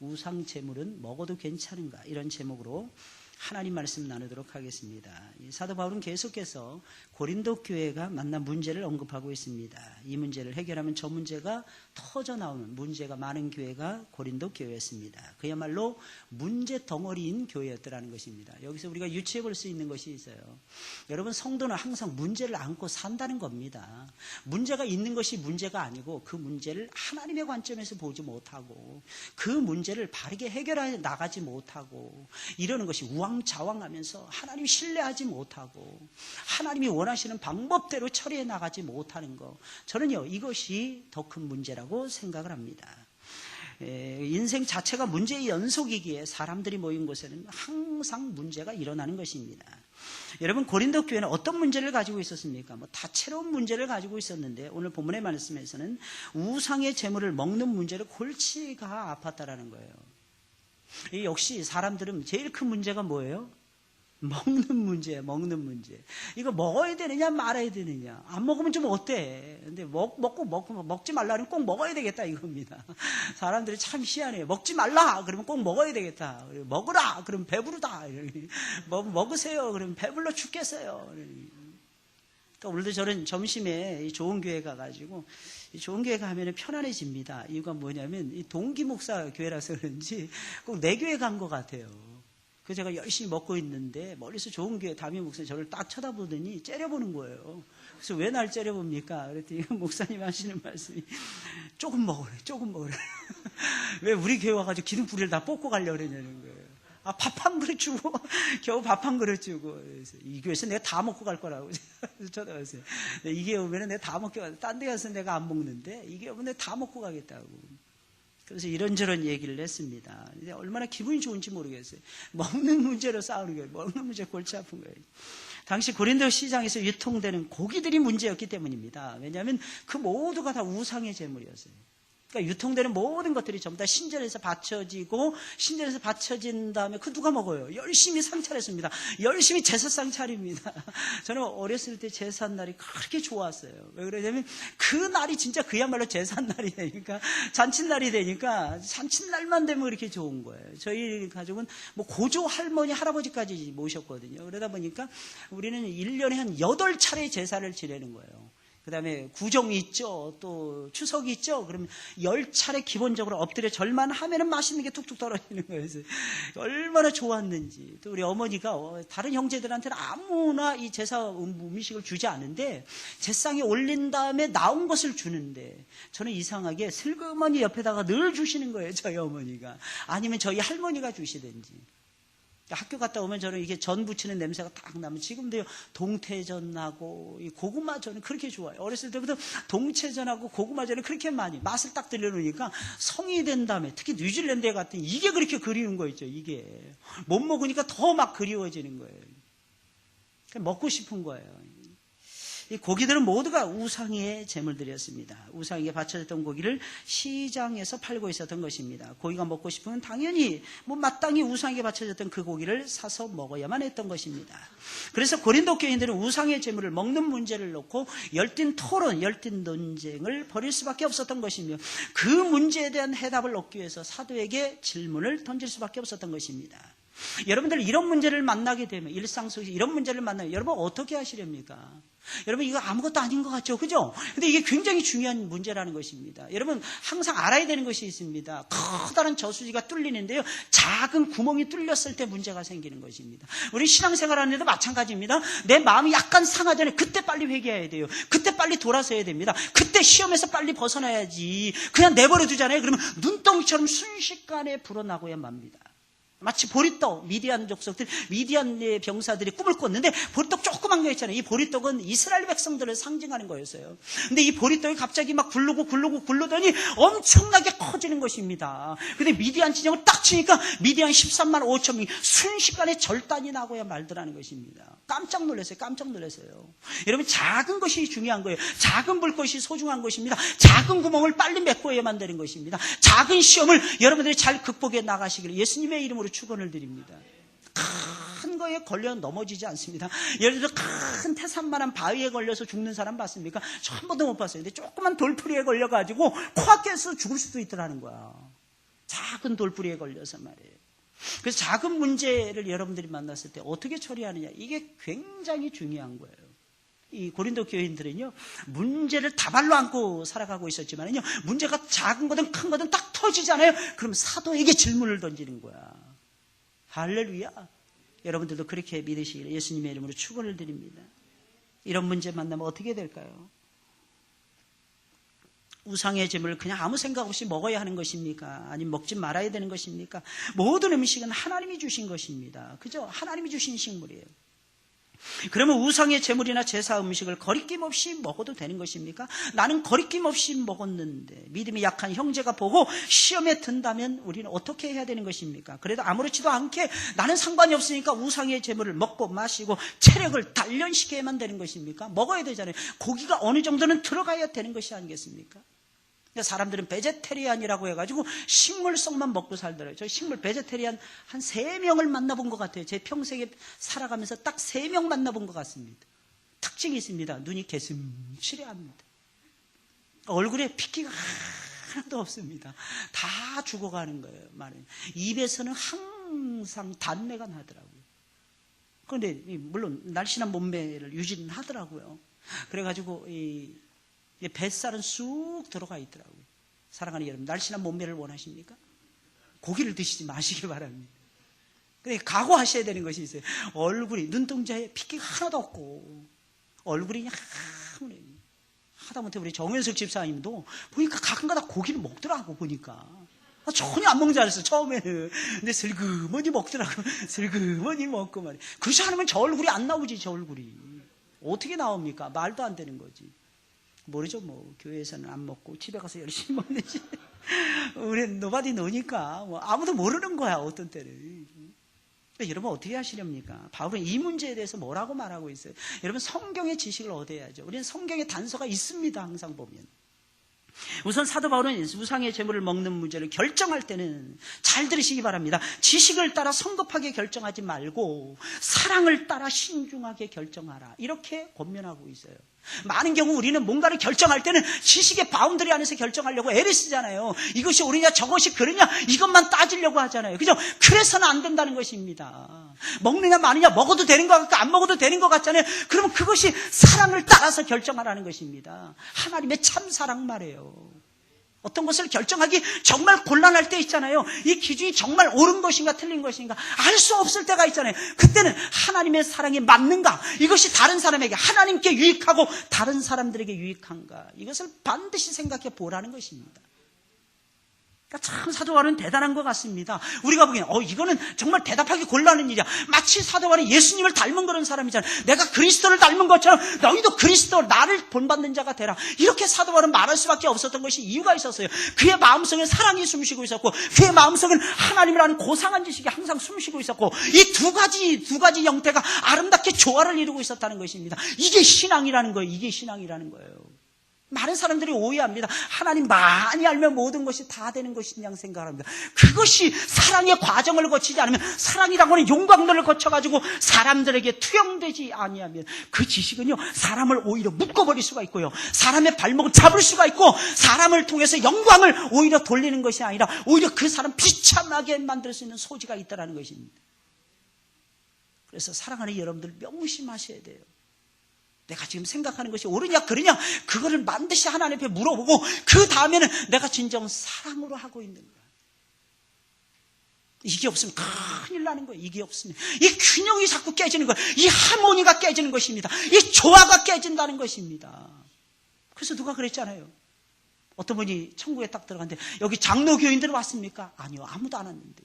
우상 제물은 먹어도 괜찮은가? 이런 제목으로 하나님 말씀 나누도록 하겠습니다. 사도 바울은 계속해서 고린도 교회가 만난 문제를 언급하고 있습니다. 이 문제를 해결하면 저 문제가 터져 나오는 문제가 많은 교회가 고린도 교회였습니다. 그야말로 문제 덩어리인 교회였더라는 것입니다. 여기서 우리가 유추해 볼 수 있는 것이 있어요. 여러분, 성도는 항상 문제를 안고 산다는 겁니다. 문제가 있는 것이 문제가 아니고 그 문제를 하나님의 관점에서 보지 못하고 그 문제를 바르게 해결해 나가지 못하고 이러는 것이 우왕좌왕하면서 하나님 신뢰하지 못하고 하나님이 원하시는 방법대로 처리해 나가지 못하는 것, 저는요 이것이 더 큰 문제라고 생각을 합니다. 인생 자체가 문제의 연속이기에 사람들이 모인 곳에는 항상 문제가 일어나는 것입니다. 여러분, 고린도 교회는 어떤 문제를 가지고 있었습니까? 다채로운 문제를 가지고 있었는데 오늘 본문의 말씀에서는 우상의 제물을 먹는 문제로 골치가 아팠다라는 거예요. 역시 사람들은 제일 큰 문제가 뭐예요? 먹는 문제예요. 먹는 문제. 이거 먹어야 되느냐 말아야 되느냐. 안 먹으면 좀 어때? 근데 먹지 말라면 꼭 먹어야 되겠다 이겁니다. 사람들이 참 희한해요. 먹지 말라 그러면 꼭 먹어야 되겠다. 먹으라 그러면 배부르다. 먹으세요 그러면 배불러 죽겠어요. 그러니까 오늘도 저는 점심에 좋은 교회 가가지고 좋은 교회 가면 편안해집니다. 이유가 뭐냐면 이 동기 목사 교회라서 그런지 꼭 내 교회 간 것 같아요. 그래서 제가 열심히 먹고 있는데 멀리서 좋은 교회 담임 목사님 저를 딱 쳐다보더니 째려보는 거예요. 그래서 왜 날 째려봅니까? 그랬더니 목사님 하시는 말씀이 조금 먹으래. 왜 우리 교회 와가지고 기둥뿌리를 다 뽑고 가려고 그러냐는 거예요. 밥 한 그릇 주고 겨우 밥 한 그릇 주고. 그래서 이 교회에서 내가 다 먹고 갈 거라고 쳐다봤어요. 이게 오면 내가 다 먹게 가서 딴 데 가서 내가 안 먹는데 이게 오면 내가 다 먹고 가겠다고. 그래서 이런저런 얘기를 했습니다. 얼마나 기분이 좋은지 모르겠어요. 먹는 문제로 싸우는 거예요. 먹는 문제 골치 아픈 거예요. 당시 고린도 시장에서 유통되는 고기들이 문제였기 때문입니다. 왜냐하면 그 모두가 다 우상의 제물이었어요. 그러니까 유통되는 모든 것들이 전부 다 신전에서 바쳐지고 신전에서 바쳐진 다음에 그 누가 먹어요? 열심히 상 차렸습니다. 열심히 제사상 차립니다. 저는 어렸을 때 제삿날이 그렇게 좋았어요. 왜 그러냐면 그 날이 진짜 그야말로 제삿날이 되니까 잔칫날이 되니까 잔칫날만 되면 그렇게 좋은 거예요. 저희 가족은 고조 할머니 할아버지까지 모셨거든요. 그러다 보니까 우리는 1년에 한 8차례 제사를 지내는 거예요. 그 다음에 구정이 있죠. 또 추석이 있죠. 그러면 10차례 기본적으로 엎드려 절만 하면은 맛있는 게 툭툭 떨어지는 거예요. 그래서 얼마나 좋았는지. 또 우리 어머니가 다른 형제들한테는 아무나 이 제사 음식을 주지 않은데 제상에 올린 다음에 나온 것을 주는데 저는 이상하게 슬그머니 옆에다가 늘 주시는 거예요. 저희 어머니가. 아니면 저희 할머니가 주시든지. 학교 갔다 오면 저는 이게 전 부치는 냄새가 딱 나면 지금도요 동태전 나고 이 고구마전은 그렇게 좋아요. 어렸을 때부터 동태전하고 고구마전을 그렇게 많이 맛을 딱 들려놓으니까 성이 된 다음에 특히 뉴질랜드에 갔더니 이게 그렇게 그리운 거 있죠. 이게 못 먹으니까 더 막 그리워지는 거예요. 먹고 싶은 거예요. 이 고기들은 모두가 우상의 제물들이었습니다. 우상에게 바쳐졌던 고기를 시장에서 팔고 있었던 것입니다. 고기가 먹고 싶으면 당연히 마땅히 우상에게 바쳐졌던 그 고기를 사서 먹어야만 했던 것입니다. 그래서 고린도 교인들은 우상의 제물을 먹는 문제를 놓고 열띤 토론, 열띤 논쟁을 벌일 수밖에 없었던 것이며 그 문제에 대한 해답을 얻기 위해서 사도에게 질문을 던질 수밖에 없었던 것입니다. 여러분들 이런 문제를 만나게 되면 일상 속에서 이런 문제를 만나면 여러분 어떻게 하시렵니까? 여러분 이거 아무것도 아닌 것 같죠? 그죠? 근데 이게 굉장히 중요한 문제라는 것입니다. 여러분 항상 알아야 되는 것이 있습니다. 커다란 저수지가 뚫리는데요. 작은 구멍이 뚫렸을 때 문제가 생기는 것입니다. 우리 신앙생활하는 데도 마찬가지입니다. 내 마음이 약간 상하잖아요. 그때 빨리 회개해야 돼요. 그때 빨리 돌아서야 됩니다. 그때 시험에서 빨리 벗어나야지. 그냥 내버려 두잖아요. 그러면 눈덩이처럼 순식간에 불어나고야 맙니다. 마치 보리떡, 미디안 족속들, 미디안의 병사들이 꿈을 꿨는데 보리떡 조그만 거 있잖아요. 이 보리떡은 이스라엘 백성들을 상징하는 거였어요. 근데 이 보리떡이 갑자기 막 굴르더니 엄청나게 커지는 것입니다. 근데 미디안 진영을 딱 치니까 미디안 13만 5천 명이 순식간에 절단이 나고야 말더라는 것입니다. 깜짝 놀랐어요. 여러분 작은 것이 중요한 거예요. 작은 불꽃이 소중한 것입니다. 작은 구멍을 빨리 메꿔야만 되는 것입니다. 작은 시험을 여러분들이 잘 극복해 나가시기를 예수님의 이름으로 축원을 드립니다. 큰 거에 걸려 넘어지지 않습니다. 예를 들어 큰 태산만한 바위에 걸려서 죽는 사람 봤습니까? 저 한 번도 못 봤어요. 근데 조그만 돌풀이에 걸려가지고 코앞에서 죽을 수도 있더라는 거야. 작은 돌뿌리에 걸려서 말이에요. 그래서 작은 문제를 여러분들이 만났을 때 어떻게 처리하느냐, 이게 굉장히 중요한 거예요. 이 고린도 교인들은요, 문제를 다발로 안고 살아가고 있었지만요, 문제가 작은 거든 큰 거든 딱 터지잖아요. 그럼 사도에게 질문을 던지는 거야. 할렐루야. 여러분들도 그렇게 믿으시기를 예수님의 이름으로 축원을 드립니다. 이런 문제 만나면 어떻게 될까요? 우상의 제물을 그냥 아무 생각 없이 먹어야 하는 것입니까? 아니면 먹지 말아야 되는 것입니까? 모든 음식은 하나님이 주신 것입니다. 그죠? 하나님이 주신 식물이에요. 그러면 우상의 제물이나 제사 음식을 거리낌 없이 먹어도 되는 것입니까? 나는 거리낌 없이 먹었는데 믿음이 약한 형제가 보고 시험에 든다면 우리는 어떻게 해야 되는 것입니까? 그래도 아무렇지도 않게 나는 상관이 없으니까 우상의 제물을 먹고 마시고 체력을 단련시켜야만 되는 것입니까? 먹어야 되잖아요. 고기가 어느 정도는 들어가야 되는 것이 아니겠습니까? 사람들은 베제테리안이라고 해가지고 식물성만 먹고 살더라고요. 저 식물 베제테리안 한 3명을 만나본 것 같아요. 제 평생에 살아가면서 딱 3명 만나본 것 같습니다. 특징이 있습니다. 눈이 개슴츠레합니다. 얼굴에 핏기가 하나도 없습니다. 다 죽어가는 거예요. 말은 입에서는 항상 단내가 나더라고요. 그런데 물론 날씬한 몸매를 유지는 하더라고요. 그래가지고 뱃살은 쑥 들어가 있더라고요. 사랑하는 여러분, 날씬한 몸매를 원하십니까? 고기를 드시지 마시길 바랍니다. 근데 각오하셔야 되는 것이 있어요. 얼굴이, 눈동자에 핏기가 하나도 없고 얼굴이 하다못해 우리 정현석 집사님도 보니까 가끔가다 고기를 먹더라고. 보니까 전혀 안 먹는 줄 알았어 처음에는. 근데 슬그머니 먹더라고. 슬그머니 먹고 말이야. 그렇지 않으면 저 얼굴이 안 나오지. 저 얼굴이 어떻게 나옵니까? 말도 안 되는 거지. 모르죠. 뭐 교회에서는 안 먹고 집에 가서 열심히 먹는지. 우리는 노바디 노니까 뭐 아무도 모르는 거야. 어떤 때는. 여러분 어떻게 하시렵니까? 바울은 이 문제에 대해서 뭐라고 말하고 있어요? 여러분 성경의 지식을 얻어야죠. 우리는 성경의 단서가 있습니다. 항상 보면. 우선 사도 바울은 우상의 제물을 먹는 문제를 결정할 때는 잘 들으시기 바랍니다. 지식을 따라 성급하게 결정하지 말고 사랑을 따라 신중하게 결정하라. 이렇게 권면하고 있어요. 많은 경우 우리는 뭔가를 결정할 때는 지식의 바운더리 안에서 결정하려고 애를 쓰잖아요. 이것이 옳으냐 저것이 그러냐 이것만 따지려고 하잖아요. 그죠? 그래서는 안 된다는 것입니다. 먹느냐 마느냐 먹어도 되는 것 같고 안 먹어도 되는 것 같잖아요. 그러면 그것이 사랑을 따라서 결정하라는 것입니다. 하나님의 참 사랑 말이에요. 어떤 것을 결정하기 정말 곤란할 때 있잖아요. 이 기준이 정말 옳은 것인가 틀린 것인가 알 수 없을 때가 있잖아요. 그때는 하나님의 사랑이 맞는가, 이것이 다른 사람에게 하나님께 유익하고 다른 사람들에게 유익한가, 이것을 반드시 생각해 보라는 것입니다. 그러니까 참 사도 바울은 대단한 것 같습니다. 우리가 보기엔 이거는 정말 대답하기 곤란한 일이야. 마치 사도 바울이 예수님을 닮은 그런 사람이잖아. 내가 그리스도를 닮은 것처럼 너희도 그리스도 나를 본받는 자가 되라. 이렇게 사도 바울은 말할 수밖에 없었던 것이 이유가 있었어요. 그의 마음속에 사랑이 숨쉬고 있었고 그의 마음속에는 하나님을 아는 고상한 지식이 항상 숨쉬고 있었고 이 두 가지 형태가 아름답게 조화를 이루고 있었다는 것입니다. 이게 신앙이라는 거예요. 이게 신앙이라는 거예요. 많은 사람들이 오해합니다. 하나님 많이 알면 모든 것이 다 되는 것이냐 생각합니다. 그것이 사랑의 과정을 거치지 않으면, 사랑이라고 하는 용광로를 거쳐가지고 사람들에게 투영되지 아니하면 그 지식은요 사람을 오히려 묶어버릴 수가 있고요, 사람의 발목을 잡을 수가 있고, 사람을 통해서 영광을 오히려 돌리는 것이 아니라 오히려 그 사람 비참하게 만들 수 있는 소지가 있다는 것입니다. 그래서 사랑하는 여러분들 명심하셔야 돼요. 내가 지금 생각하는 것이 옳으냐 그러냐 그거를 반드시 하나님 앞에 물어보고 그 다음에는 내가 진정 사랑으로 하고 있는 거야. 이게 없으면 큰일 나는 거예요. 이게 없으면 이 균형이 자꾸 깨지는 거예요. 이 하모니가 깨지는 것입니다. 이 조화가 깨진다는 것입니다. 그래서 누가 그랬잖아요. 어떤 분이 천국에 딱 들어갔는데 여기 장로교인들 왔습니까? 아니요, 아무도 안 왔는데.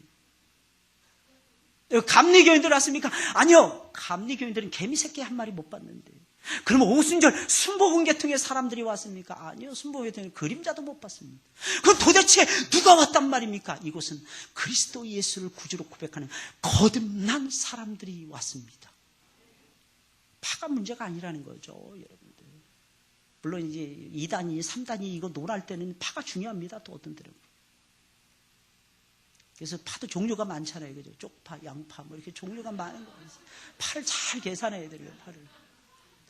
여기 감리교인들 왔습니까? 아니요, 감리교인들은 개미새끼 한 마리 못 봤는데. 그러면 오순절 순복음계통의 사람들이 왔습니까? 아니요, 순복음계통의 그림자도 못 봤습니다. 그럼 도대체 누가 왔단 말입니까? 이곳은 그리스도 예수를 구주로 고백하는 거듭난 사람들이 왔습니다. 파가 문제가 아니라는 거죠, 여러분들. 물론 이제 2단위, 3단위 이거 논할 때는 파가 중요합니다. 또 어떤 때는. 그래서 파도 종류가 많잖아요, 그죠? 쪽파, 양파, 뭐 이렇게 종류가 많은 거예요. 파를 잘 계산해야 돼요, 파를.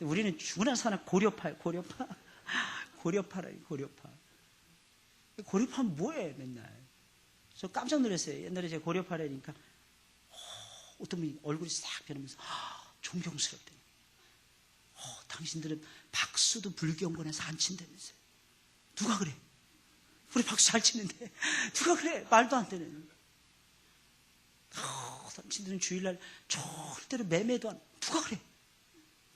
우리는 죽으나 사나 고려파예요. 고려파라요. 고려파는 뭐예요 맨날. 저 깜짝 놀랐어요. 옛날에 제가 고려파래니까 어떤 분이 얼굴이 싹 변하면서 존경스럽대. 당신들은 박수도 불경건해서 안 친다면서요. 누가 그래? 우리 박수 잘 치는데 누가 그래? 말도 안 되는. 당신들은 주일날 절대로 매매도 안. 누가 그래?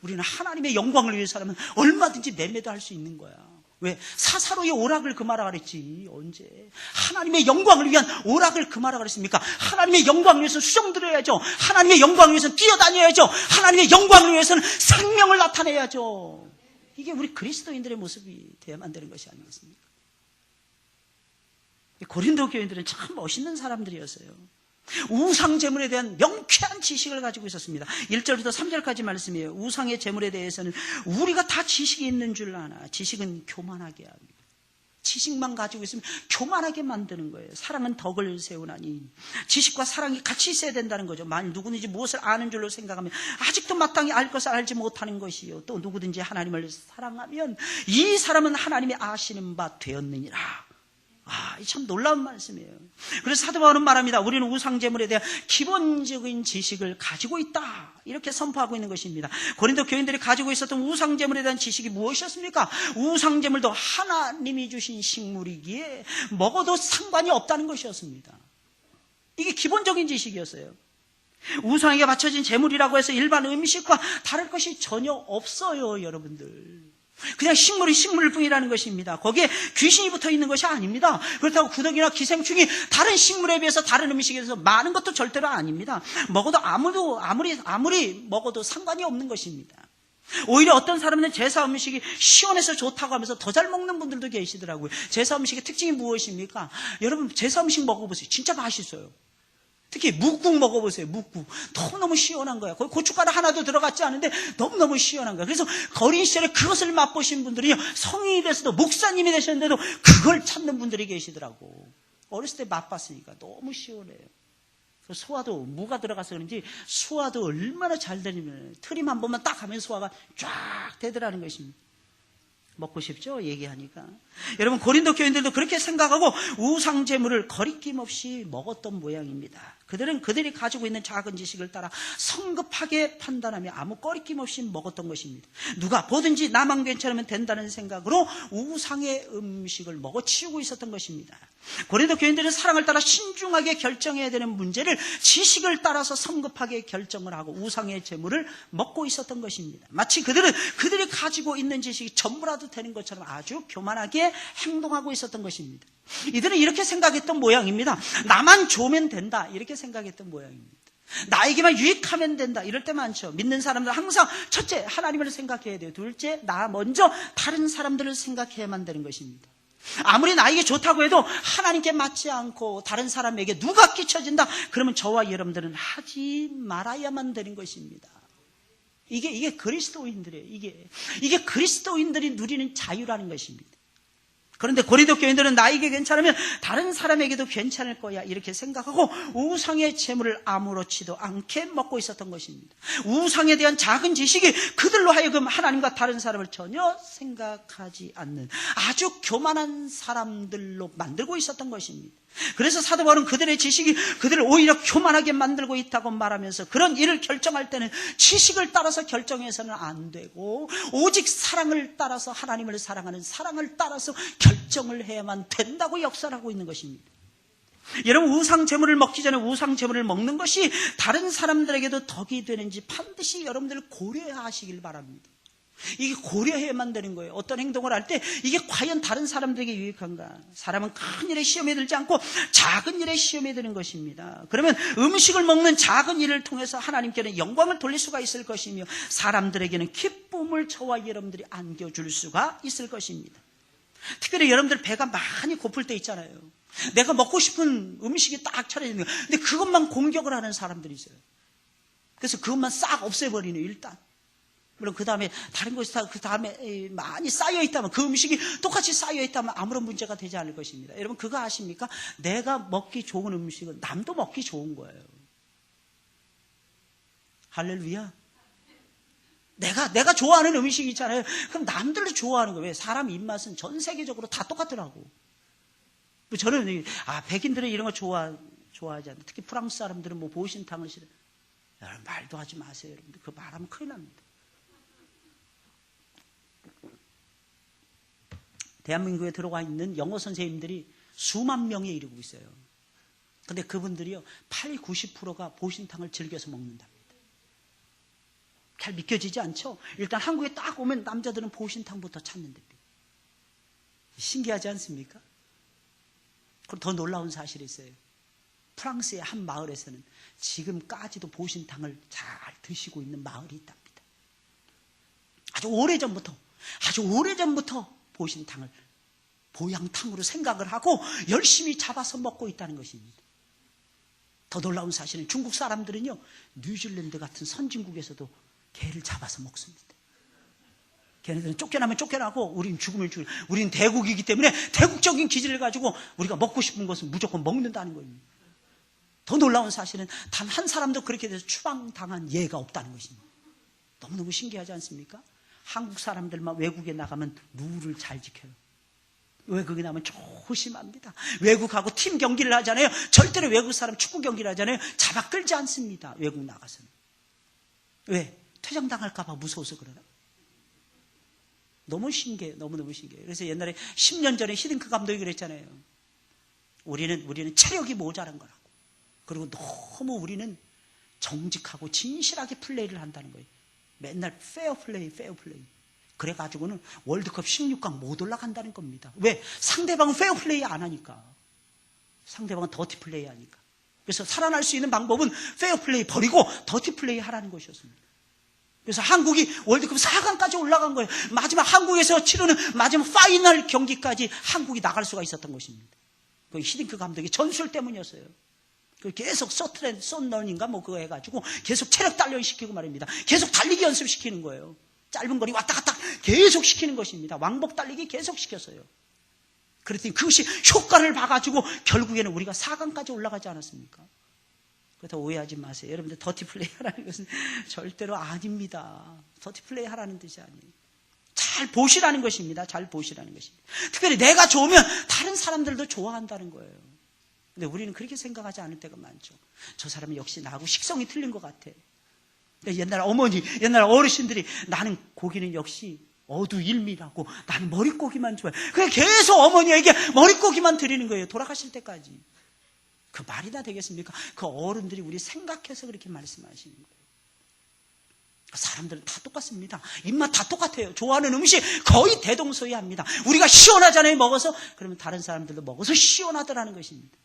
우리는 하나님의 영광을 위해서라면 얼마든지 매매도 할 수 있는 거야. 왜? 사사로의 오락을 금하라 그랬지. 언제? 하나님의 영광을 위한 오락을 금하라 그랬습니까? 하나님의 영광을 위해서 수종 들어야죠. 하나님의 영광을 위해서 뛰어다녀야죠. 하나님의 영광을 위해서는 생명을 나타내야죠. 이게 우리 그리스도인들의 모습이 되어야만 되는 것이 아니겠습니까? 고린도 교인들은 참 멋있는 사람들이었어요. 우상 제물에 대한 명쾌한 지식을 가지고 있었습니다. 1절부터 3절까지 말씀이에요. 우상의 제물에 대해서는 우리가 다 지식이 있는 줄 아나. 지식은 교만하게 합니다. 지식만 가지고 있으면 교만하게 만드는 거예요. 사랑은 덕을 세우나니. 지식과 사랑이 같이 있어야 된다는 거죠. 만일 누구든지 무엇을 아는 줄로 생각하면 아직도 마땅히 알 것을 알지 못하는 것이요. 또 누구든지 하나님을 사랑하면 이 사람은 하나님이 아시는 바 되었느니라. 참 놀라운 말씀이에요. 그래서 사도 바울은 말합니다. 우리는 우상제물에 대한 기본적인 지식을 가지고 있다. 이렇게 선포하고 있는 것입니다. 고린도 교인들이 가지고 있었던 우상제물에 대한 지식이 무엇이었습니까? 우상제물도 하나님이 주신 식물이기에 먹어도 상관이 없다는 것이었습니다. 이게 기본적인 지식이었어요. 우상에게 바쳐진 제물이라고 해서 일반 음식과 다를 것이 전혀 없어요, 여러분들. 그냥 식물이 식물일 뿐이라는 것입니다. 거기에 귀신이 붙어 있는 것이 아닙니다. 그렇다고 구더기나 기생충이 다른 식물에 비해서 다른 음식에 대해서 많은 것도 절대로 아닙니다. 먹어도 아무리 먹어도 상관이 없는 것입니다. 오히려 어떤 사람은 제사 음식이 시원해서 좋다고 하면서 더 잘 먹는 분들도 계시더라고요. 제사 음식의 특징이 무엇입니까? 여러분 제사 음식 먹어보세요. 진짜 맛있어요. 특히 묵국 먹어보세요. 묵국. 너무너무 시원한 거야. 거기 고춧가루 하나도 들어갔지 않은데 너무너무 시원한 거야. 그래서 어린 시절에 그것을 맛보신 분들이요. 성인이 돼서도 목사님이 되셨는데도 그걸 찾는 분들이 계시더라고. 어렸을 때 맛봤으니까 너무 시원해요. 소화도 무가 들어가서 그런지 소화도 얼마나 잘 되냐면 트림 한 번만 딱 하면 소화가 쫙 되더라는 것입니다. 먹고 싶죠? 얘기하니까. 여러분 고린도 교인들도 그렇게 생각하고 우상 제물을 거리낌 없이 먹었던 모양입니다. 그들은 그들이 가지고 있는 작은 지식을 따라 성급하게 판단하며 아무 거리낌 없이 먹었던 것입니다. 누가 뭐든지 나만 괜찮으면 된다는 생각으로 우상의 음식을 먹어치우고 있었던 것입니다. 고린도 교인들은 사랑을 따라 신중하게 결정해야 되는 문제를 지식을 따라서 성급하게 결정을 하고 우상의 제물을 먹고 있었던 것입니다. 마치 그들이 가지고 있는 지식이 전부라도 되는 것처럼 아주 교만하게 행동하고 있었던 것입니다. 이들은 이렇게 생각했던 모양입니다. 나만 좋으면 된다 이렇게 생각했던 모양입니다. 나에게만 유익하면 된다 이럴 때 많죠. 믿는 사람들 항상 첫째 하나님을 생각해야 돼요. 둘째 나 먼저 다른 사람들을 생각해야만 되는 것입니다. 아무리 나에게 좋다고 해도 하나님께 맞지 않고 다른 사람에게 누가 끼쳐진다 그러면 저와 여러분들은 하지 말아야만 되는 것입니다. 이게 그리스도인들이에요. 이게 그리스도인들이 누리는 자유라는 것입니다. 그런데 고린도 교인들은 나에게 괜찮으면 다른 사람에게도 괜찮을 거야 이렇게 생각하고 우상의 재물을 아무렇지도 않게 먹고 있었던 것입니다. 우상에 대한 작은 지식이 그들로 하여금 하나님과 다른 사람을 전혀 생각하지 않는 아주 교만한 사람들로 만들고 있었던 것입니다. 그래서 사도 바울은 그들의 지식이 그들을 오히려 교만하게 만들고 있다고 말하면서 그런 일을 결정할 때는 지식을 따라서 결정해서는 안 되고 오직 사랑을 따라서 하나님을 사랑하는 사랑을 따라서 결정을 해야만 된다고 역설하고 있는 것입니다. 여러분 우상 제물을 먹기 전에 우상 제물을 먹는 것이 다른 사람들에게도 덕이 되는지 반드시 여러분들 고려하시길 바랍니다. 이게 고려해야만 되는 거예요. 어떤 행동을 할 때 이게 과연 다른 사람들에게 유익한가? 사람은 큰 일에 시험에 들지 않고 작은 일에 시험에 드는 것입니다. 그러면 음식을 먹는 작은 일을 통해서 하나님께는 영광을 돌릴 수가 있을 것이며 사람들에게는 기쁨을 저와 여러분들이 안겨줄 수가 있을 것입니다. 특별히 여러분들 배가 많이 고플 때 있잖아요. 내가 먹고 싶은 음식이 딱 차려지는 거예요. 근데 그것만 공격을 하는 사람들이 있어요. 그래서 그것만 싹 없애버리는 일단. 물론 그 다음에 다른 것이 다 그 다음에 많이 쌓여 있다면 그 음식이 똑같이 쌓여 있다면 아무런 문제가 되지 않을 것입니다. 여러분 그거 아십니까? 내가 먹기 좋은 음식은 남도 먹기 좋은 거예요. 할렐루야. 내가 좋아하는 음식이 있잖아요. 그럼 남들도 좋아하는 거예요. 왜? 사람 입맛은 전 세계적으로 다 똑같더라고. 저는 백인들은 이런 거 좋아하지 않는다. 특히 프랑스 사람들은 뭐 보신탕을 싫어. 여러분 말도 하지 마세요. 여러분들 그거 말하면 큰일 납니다. 대한민국에 들어와 있는 영어 선생님들이 수만 명에 이르고 있어요. 근데 그분들이요 80, 90%가 보신탕을 즐겨서 먹는답니다. 잘 믿겨지지 않죠? 일단 한국에 딱 오면 남자들은 보신탕부터 찾는답니다. 신기하지 않습니까? 그리고 더 놀라운 사실이 있어요. 프랑스의 한 마을에서는 지금까지도 보신탕을 잘 드시고 있는 마을이 있답니다. 아주 오래전부터 보신탕을 보양탕으로 생각을 하고 열심히 잡아서 먹고 있다는 것입니다. 더 놀라운 사실은 중국 사람들은요 뉴질랜드 같은 선진국에서도 개를 잡아서 먹습니다. 걔네들은 쫓겨나면 쫓겨나고 우린 죽으면 죽고 우린 대국이기 때문에 대국적인 기질을 가지고 우리가 먹고 싶은 것은 무조건 먹는다는 겁니다. 더 놀라운 사실은 단 한 사람도 그렇게 돼서 추방당한 예가 없다는 것입니다. 너무너무 신기하지 않습니까? 한국 사람들만 외국에 나가면 룰을 잘 지켜요. 외국에 나가면 조심합니다. 외국하고 팀 경기를 하잖아요. 절대로 외국 사람 축구 경기를 하잖아요. 잡아 끌지 않습니다. 외국 나가서는. 왜? 퇴장당할까 봐 무서워서 그러나? 너무 신기해요. 너무너무 신기해요. 그래서 옛날에 10년 전에 히딩크 감독이 그랬잖아요. 우리는 체력이 모자란 거라고. 그리고 너무 우리는 정직하고 진실하게 플레이를 한다는 거예요. 맨날 페어 플레이. 그래가지고는 월드컵 16강 못 올라간다는 겁니다. 왜? 상대방은 페어 플레이 안 하니까. 상대방은 더티 플레이 하니까. 그래서 살아날 수 있는 방법은 페어 플레이 버리고 더티 플레이 하라는 것이었습니다. 그래서 한국이 월드컵 4강까지 올라간 거예요. 마지막 한국에서 치르는 마지막 파이널 경기까지 한국이 나갈 수가 있었던 것입니다. 그 히딩크 감독의 전술 때문이었어요. 계속 썬런인가 뭐 그거 해가지고 계속 체력 단련시키고 말입니다. 계속 달리기 연습시키는 거예요. 짧은 거리 왔다 갔다 계속 시키는 것입니다. 왕복 달리기 계속 시켰어요. 그랬더니 그것이 효과를 봐가지고 결국에는 우리가 4강까지 올라가지 않았습니까? 그래서 오해하지 마세요. 여러분들 더티 플레이 하라는 것은 절대로 아닙니다. 더티 플레이 하라는 뜻이 아니에요. 잘 보시라는 것입니다. 잘 보시라는 것입니다. 특별히 내가 좋으면 다른 사람들도 좋아한다는 거예요. 근데 우리는 그렇게 생각하지 않을 때가 많죠. 저 사람은 역시 나하고 식성이 틀린 것 같아. 옛날 옛날 어르신들이 나는 고기는 역시 어두일미라고 나는 머릿고기만 좋아해. 그냥 계속 어머니에게 머릿고기만 드리는 거예요. 돌아가실 때까지. 그 말이 다 되겠습니까? 그 어른들이 우리 생각해서 그렇게 말씀하시는 거예요. 사람들은 다 똑같습니다. 입맛 다 똑같아요. 좋아하는 음식 거의 대동소이합니다. 우리가 시원하잖아요. 먹어서. 그러면 다른 사람들도 먹어서 시원하더라는 것입니다.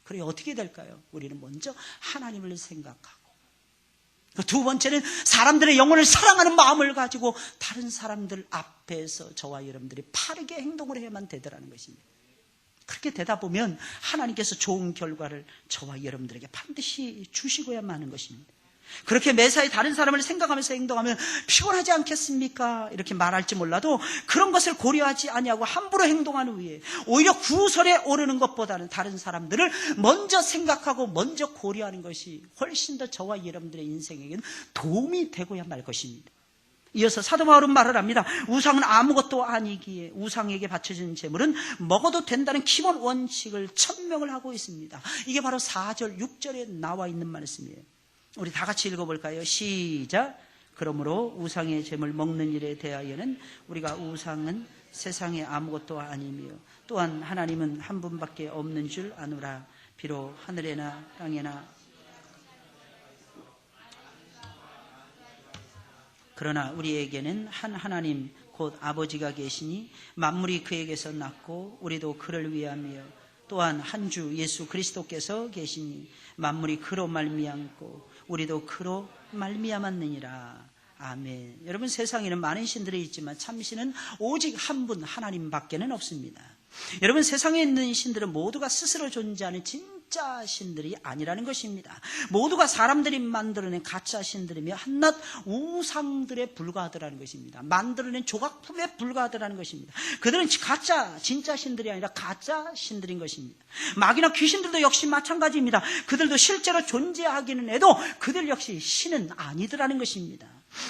그래 어떻게 될까요? 우리는 먼저 하나님을 생각하고 두 번째는 사람들의 영혼을 사랑하는 마음을 가지고 다른 사람들 앞에서 저와 여러분들이 바르게 행동을 해야만 되더라는 것입니다. 그렇게 되다 보면 하나님께서 좋은 결과를 저와 여러분들에게 반드시 주시고야만 하는 것입니다. 그렇게 매사에 다른 사람을 생각하면서 행동하면 피곤하지 않겠습니까? 이렇게 말할지 몰라도 그런 것을 고려하지 아니하고 함부로 행동한 후에 오히려 구설에 오르는 것보다는 다른 사람들을 먼저 생각하고 먼저 고려하는 것이 훨씬 더 저와 여러분들의 인생에게는 도움이 되고야 말 것입니다. 이어서 사도 바울은 말을 합니다. 우상은 아무것도 아니기에 우상에게 바쳐진 제물은 먹어도 된다는 기본 원칙을 천명을 하고 있습니다. 이게 바로 4절, 6절에 나와 있는 말씀이에요. 우리 다 같이 읽어볼까요? 시작. 그러므로 우상의 제물 먹는 일에 대하여는 우리가 우상은 세상에 아무것도 아니며 또한 하나님은 한 분밖에 없는 줄 아노라. 비록 하늘에나 땅에나 그러나 우리에게는 한 하나님 곧 아버지가 계시니 만물이 그에게서 났고 우리도 그를 위하며 또한 한 주 예수 그리스도께서 계시니 만물이 그로 말미암고 우리도 그로 말미암았느니라. 아멘. 여러분 세상에는 많은 신들이 있지만 참신은 오직 한 분 하나님밖에는 없습니다. 여러분 세상에 있는 신들은 모두가 스스로 존재하는 진짜 가짜 신들이 아니라는 것입니다. 모두가 사람들이 만들어낸 가짜 신들이며 한낱 우상들에 불과하더라는 것입니다. 만들어낸 조각품에 불과하더라는 것입니다. 그들은 가짜 진짜 신들이 아니라 가짜 신들인 것입니다. 마귀나 귀신들도 역시 마찬가지입니다. 그들도 실제로 존재하기는 해도 그들 역시 신은 아니더라는 것입니다.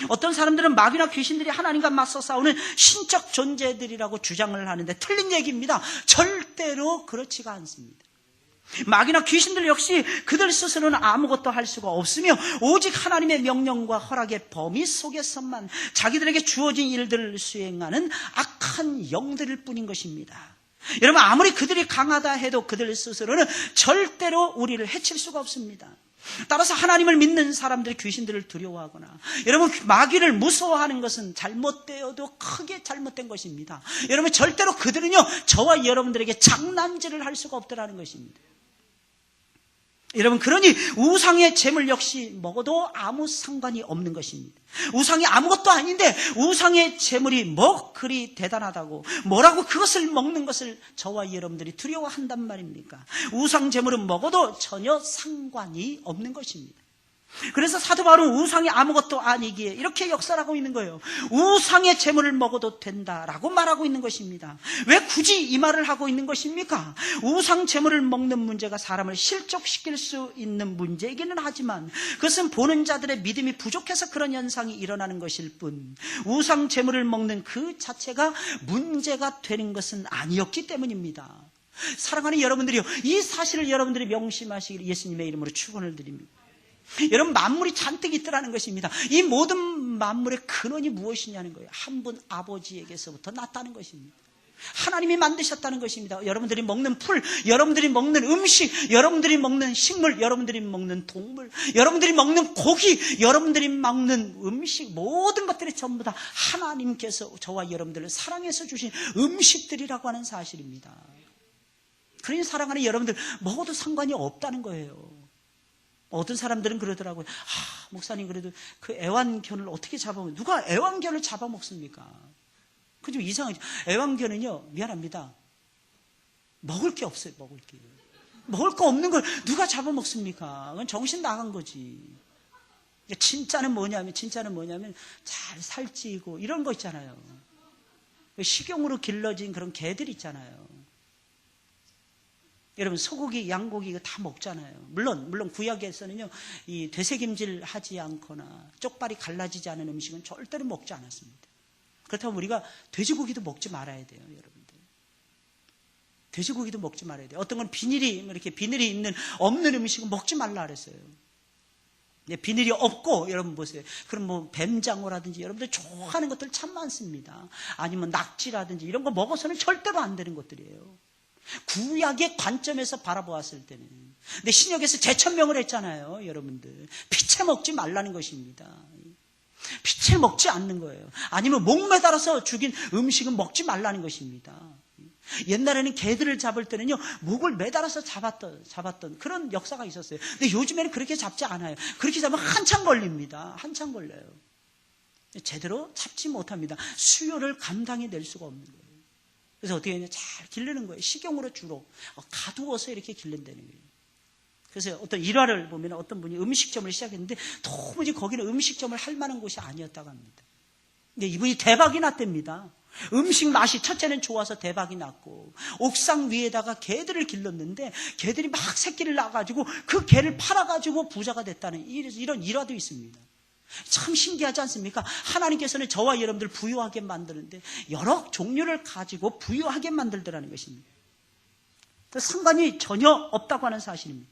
어떤 사람들은 마귀나 귀신들이 하나님과 맞서 싸우는 신적 존재들이라고 주장을 하는데 틀린 얘기입니다. 절대로 그렇지가 않습니다. 마귀나 귀신들 역시 그들 스스로는 아무것도 할 수가 없으며 오직 하나님의 명령과 허락의 범위 속에서만 자기들에게 주어진 일들을 수행하는 악한 영들일 뿐인 것입니다. 여러분, 아무리 그들이 강하다 해도 그들 스스로는 절대로 우리를 해칠 수가 없습니다. 따라서 하나님을 믿는 사람들이 귀신들을 두려워하거나 여러분 마귀를 무서워하는 것은 잘못되어도 크게 잘못된 것입니다. 여러분, 절대로 그들은요 저와 여러분들에게 장난질을 할 수가 없더라는 것입니다. 여러분, 그러니 우상의 제물 역시 먹어도 아무 상관이 없는 것입니다. 우상이 아무것도 아닌데 우상의 제물이 뭐 그리 대단하다고 뭐라고 그것을 먹는 것을 저와 여러분들이 두려워한단 말입니까? 우상 제물은 먹어도 전혀 상관이 없는 것입니다. 그래서 사도 바울은 우상이 아무것도 아니기에 이렇게 역설하고 있는 거예요. 우상의 제물을 먹어도 된다라고 말하고 있는 것입니다. 왜 굳이 이 말을 하고 있는 것입니까? 우상 제물을 먹는 문제가 사람을 실족시킬 수 있는 문제이기는 하지만 그것은 보는 자들의 믿음이 부족해서 그런 현상이 일어나는 것일 뿐 우상 제물을 먹는 그 자체가 문제가 되는 것은 아니었기 때문입니다. 사랑하는 여러분들이요, 이 사실을 여러분들이 명심하시기를 예수님의 이름으로 축원을 드립니다. 여러분, 만물이 잔뜩 있더라는 것입니다. 이 모든 만물의 근원이 무엇이냐는 거예요. 한 분 아버지에게서부터 났다는 것입니다. 하나님이 만드셨다는 것입니다. 여러분들이 먹는 풀, 여러분들이 먹는 음식, 여러분들이 먹는 식물, 여러분들이 먹는 동물, 여러분들이 먹는 고기, 여러분들이 먹는 음식, 모든 것들이 전부 다 하나님께서 저와 여러분들을 사랑해서 주신 음식들이라고 하는 사실입니다. 그러니 사랑하는 여러분들, 먹어도 상관이 없다는 거예요. 어떤 사람들은 그러더라고요. 목사님, 그래도 그 애완견을 어떻게 잡아먹어요? 누가 애완견을 잡아먹습니까? 그 좀 이상하죠. 애완견은요, 미안합니다, 먹을 게 없어요. 먹을 거 없는 걸 누가 잡아먹습니까? 그건 정신 나간 거지. 진짜는 뭐냐면 잘 살찌고 이런 거 있잖아요. 식용으로 길러진 그런 개들 있잖아요. 여러분, 소고기, 양고기 이거 다 먹잖아요. 물론 구약에서는요, 이 되새김질 하지 않거나 쪽발이 갈라지지 않은 음식은 절대로 먹지 않았습니다. 그렇다면 우리가 돼지고기도 먹지 말아야 돼요, 여러분들. 돼지고기도 먹지 말아야 돼요. 어떤 건 비닐이 없는 음식은 먹지 말라 그랬어요. 비닐이 없고, 여러분 보세요. 그럼 뭐 뱀장어라든지 여러분들 좋아하는 것들 참 많습니다. 아니면 낙지라든지 이런 거 먹어서는 절대로 안 되는 것들이에요. 구약의 관점에서 바라보았을 때는. 근데 신약에서 재천명을 했잖아요, 여러분들. 피채 먹지 말라는 것입니다. 피채 먹지 않는 거예요. 아니면 목 매달아서 죽인 음식은 먹지 말라는 것입니다. 옛날에는 개들을 잡을 때는요, 목을 매달아서 잡았던 그런 역사가 있었어요. 근데 요즘에는 그렇게 잡지 않아요. 그렇게 잡으면 한참 걸립니다. 한참 걸려요. 제대로 잡지 못합니다. 수요를 감당해낼 수가 없는 거예요. 그래서 어떻게 하냐, 잘 기르는 거예요. 식용으로 주로 가두어서 이렇게 기른다는 거예요. 그래서 어떤 일화를 보면 어떤 분이 음식점을 시작했는데 도무지 거기는 음식점을 할 만한 곳이 아니었다고 합니다. 근데 이분이 대박이 났답니다. 음식 맛이 첫째는 좋아서 대박이 났고, 옥상 위에다가 개들을 길렀는데 개들이 막 새끼를 낳아가지고 그 개를 팔아가지고 부자가 됐다는 이런 일화도 있습니다. 참 신기하지 않습니까? 하나님께서는 저와 여러분들 부유하게 만드는데 여러 종류를 가지고 부유하게 만들더라는 것입니다. 상관이 전혀 없다고 하는 사실입니다.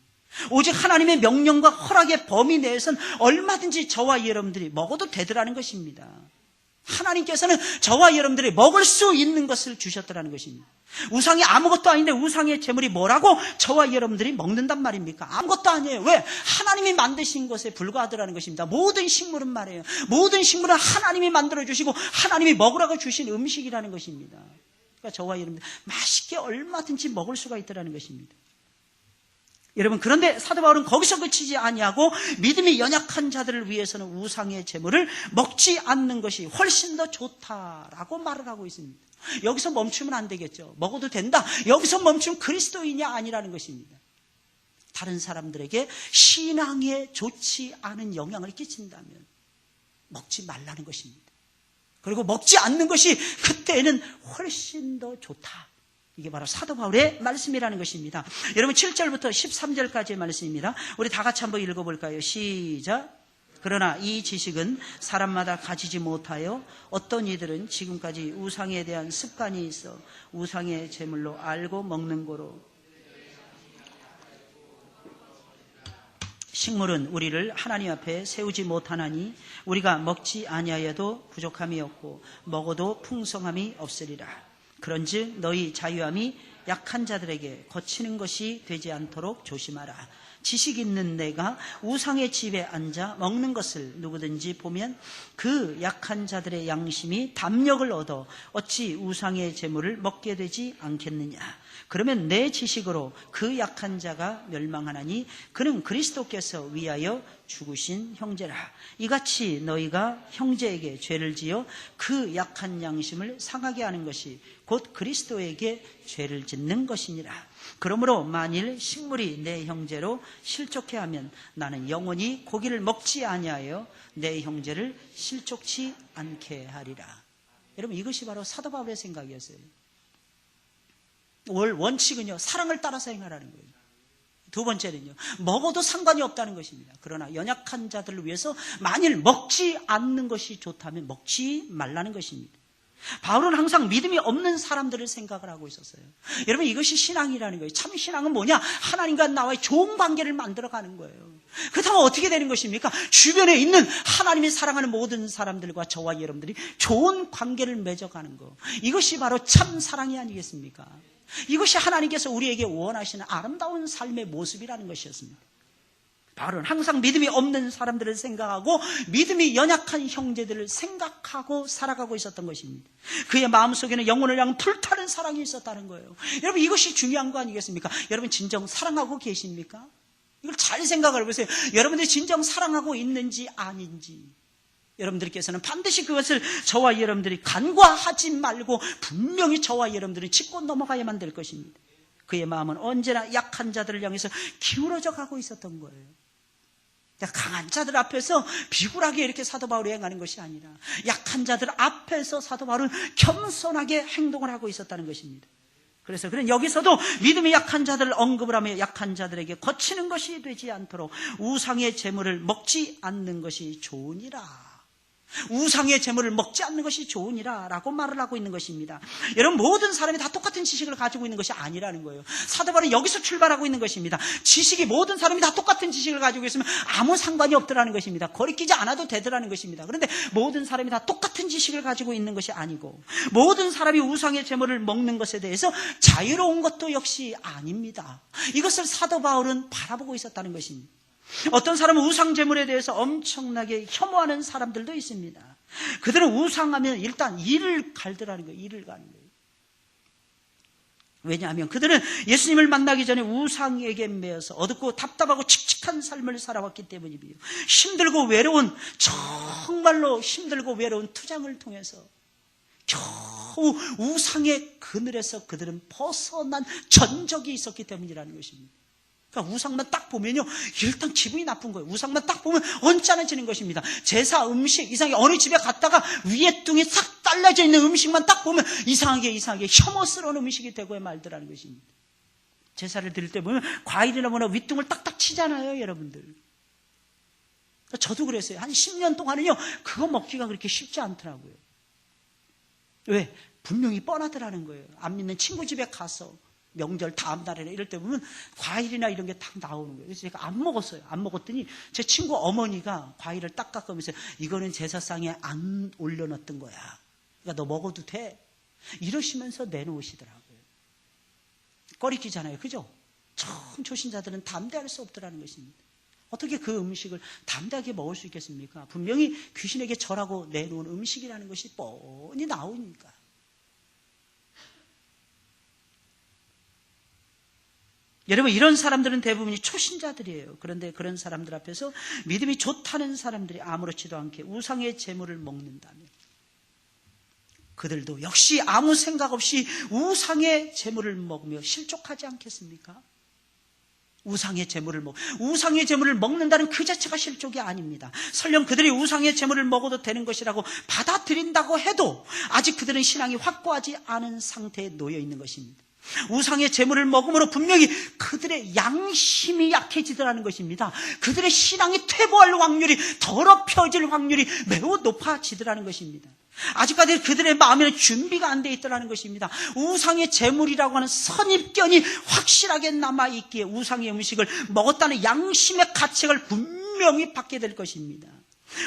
오직 하나님의 명령과 허락의 범위 내에서는 얼마든지 저와 여러분들이 먹어도 되더라는 것입니다. 하나님께서는 저와 여러분들이 먹을 수 있는 것을 주셨더라는 것입니다. 우상이 아무것도 아닌데 우상의 제물이 뭐라고 저와 여러분들이 먹는단 말입니까? 아무것도 아니에요. 왜? 하나님이 만드신 것에 불과하더라는 것입니다. 모든 식물은 말이에요. 모든 식물은 하나님이 만들어주시고 하나님이 먹으라고 주신 음식이라는 것입니다. 그러니까 저와 여러분들 맛있게 얼마든지 먹을 수가 있더라는 것입니다. 여러분, 그런데 사도 바울은 거기서 그치지 아니하고 믿음이 연약한 자들을 위해서는 우상의 제물을 먹지 않는 것이 훨씬 더 좋다라고 말을 하고 있습니다. 여기서 멈추면 안 되겠죠. 먹어도 된다. 여기서 멈추면 그리스도인이 아니라는 것입니다. 다른 사람들에게 신앙에 좋지 않은 영향을 끼친다면 먹지 말라는 것입니다. 그리고 먹지 않는 것이 그때는 훨씬 더 좋다. 이게 바로 사도 바울의 말씀이라는 것입니다. 여러분 7절부터 13절까지의 말씀입니다. 우리 다 같이 한번 읽어볼까요? 시작. 그러나 이 지식은 사람마다 가지지 못하여 어떤 이들은 지금까지 우상에 대한 습관이 있어 우상의 제물로 알고 먹는 거로 식물은 우리를 하나님 앞에 세우지 못하나니 우리가 먹지 아니하여도 부족함이 없고 먹어도 풍성함이 없으리라. 그런즉 너희 자유함이 약한 자들에게 거치는 것이 되지 않도록 조심하라. 지식 있는 내가 우상의 집에 앉아 먹는 것을 누구든지 보면 그 약한 자들의 양심이 담력을 얻어 어찌 우상의 제물을 먹게 되지 않겠느냐. 그러면 내 지식으로 그 약한 자가 멸망하나니 그는 그리스도께서 위하여 죽으신 형제라. 이같이 너희가 형제에게 죄를 지어 그 약한 양심을 상하게 하는 것이 곧 그리스도에게 죄를 짓는 것이니라. 그러므로 만일 식물이 내 형제로 실족해 하면 나는 영원히 고기를 먹지 아니하여 내 형제를 실족치 않게 하리라. 여러분 이것이 바로 사도 바울의 생각이었어요. 원칙은요, 사랑을 따라서 행하라는 거예요. 두 번째는요, 먹어도 상관이 없다는 것입니다. 그러나 연약한 자들을 위해서 만일 먹지 않는 것이 좋다면 먹지 말라는 것입니다. 바울은 항상 믿음이 없는 사람들을 생각을 하고 있었어요. 여러분 이것이 신앙이라는 거예요. 참 신앙은 뭐냐? 하나님과 나와의 좋은 관계를 만들어가는 거예요. 그렇다면 어떻게 되는 것입니까? 주변에 있는 하나님이 사랑하는 모든 사람들과 저와 여러분들이 좋은 관계를 맺어가는 거. 이것이 바로 참 사랑이 아니겠습니까? 이것이 하나님께서 우리에게 원하시는 아름다운 삶의 모습이라는 것이었습니다. 바울은 항상 믿음이 없는 사람들을 생각하고 믿음이 연약한 형제들을 생각하고 살아가고 있었던 것입니다. 그의 마음속에는 영혼을 향한 불타는 사랑이 있었다는 거예요. 여러분 이것이 중요한 거 아니겠습니까? 여러분 진정 사랑하고 계십니까? 이걸 잘 생각을 해보세요. 여러분들이 진정 사랑하고 있는지 아닌지. 여러분들께서는 반드시 그것을 저와 여러분들이 간과하지 말고 분명히 저와 여러분들이 짚고 넘어가야만 될 것입니다. 그의 마음은 언제나 약한 자들을 향해서 기울어져 가고 있었던 거예요. 강한 자들 앞에서 비굴하게 이렇게 사도 바울이 행하는 것이 아니라 약한 자들 앞에서 사도 바울은 겸손하게 행동을 하고 있었다는 것입니다. 그래서 그는 여기서도 믿음이 약한 자들을 언급을 하며 약한 자들에게 거치는 것이 되지 않도록 우상의 제물을 먹지 않는 것이 좋으니라. 우상의 제물을 먹지 않는 것이 좋으니라 라고 말을 하고 있는 것입니다. 여러분 모든 사람이 다 똑같은 지식을 가지고 있는 것이 아니라는 거예요. 사도 바울은 여기서 출발하고 있는 것입니다. 지식이 모든 사람이 다 똑같은 지식을 가지고 있으면 아무 상관이 없더라는 것입니다. 거리끼지 않아도 되더라는 것입니다. 그런데 모든 사람이 다 똑같은 지식을 가지고 있는 것이 아니고 모든 사람이 우상의 제물을 먹는 것에 대해서 자유로운 것도 역시 아닙니다. 이것을 사도 바울은 바라보고 있었다는 것입니다. 어떤 사람은 우상 제물에 대해서 엄청나게 혐오하는 사람들도 있습니다. 그들은 우상하면 일단 이를 갈더라는 거예요. 이를 가는 거예요. 왜냐하면 그들은 예수님을 만나기 전에 우상에게 매여서 어둡고 답답하고 칙칙한 삶을 살아왔기 때문이고요. 힘들고 외로운, 정말로 힘들고 외로운 투쟁을 통해서 겨우 우상의 그늘에서 그들은 벗어난 전적이 있었기 때문이라는 것입니다. 그러니까 우상만 딱 보면요, 일단 기분이 나쁜 거예요. 우상만 딱 보면 언짢아지는 것입니다. 제사 음식, 이상하게 어느 집에 갔다가 위에 뚱이 싹 딸라져 있는 음식만 딱 보면 이상하게 혐오스러운 음식이 되고야 말더라는 것입니다. 제사를 드릴 때 보면 과일이나 뭐나 윗뚱을 딱딱 치잖아요, 여러분들. 저도 그랬어요. 한 10년 동안은요, 그거 먹기가 그렇게 쉽지 않더라고요. 왜? 분명히 뻔하더라는 거예요. 안 믿는 친구 집에 가서 명절 다음 날이나 이럴 때 보면 과일이나 이런 게 딱 나오는 거예요. 그래서 제가 안 먹었어요. 안 먹었더니 제 친구 어머니가 과일을 딱 깎으면서 이거는 제사상에 안 올려놨던 거야. 그러니까 너 먹어도 돼. 이러시면서 내놓으시더라고요. 꺼리끼잖아요. 그죠? 처음 초신자들은 담대할 수 없더라는 것입니다. 어떻게 그 음식을 담대하게 먹을 수 있겠습니까? 분명히 귀신에게 절하고 내놓은 음식이라는 것이 뻔히 나오니까. 여러분 이런 사람들은 대부분이 초신자들이에요. 그런데 그런 사람들 앞에서 믿음이 좋다는 사람들이 아무렇지도 않게 우상의 제물을 먹는다면 그들도 역시 아무 생각 없이 우상의 제물을 먹으며 실족하지 않겠습니까? 우상의 제물을 우상의 제물을 먹는다는 그 자체가 실족이 아닙니다. 설령 그들이 우상의 제물을 먹어도 되는 것이라고 받아들인다고 해도 아직 그들은 신앙이 확고하지 않은 상태에 놓여 있는 것입니다. 우상의 제물을 먹음으로 분명히 그들의 양심이 약해지더라는 것입니다. 그들의 신앙이 퇴보할 확률이, 더럽혀질 확률이 매우 높아지더라는 것입니다. 아직까지 그들의 마음에는 준비가 안 돼 있더라는 것입니다. 우상의 제물이라고 하는 선입견이 확실하게 남아있기에 우상의 음식을 먹었다는 양심의 가책을 분명히 받게 될 것입니다.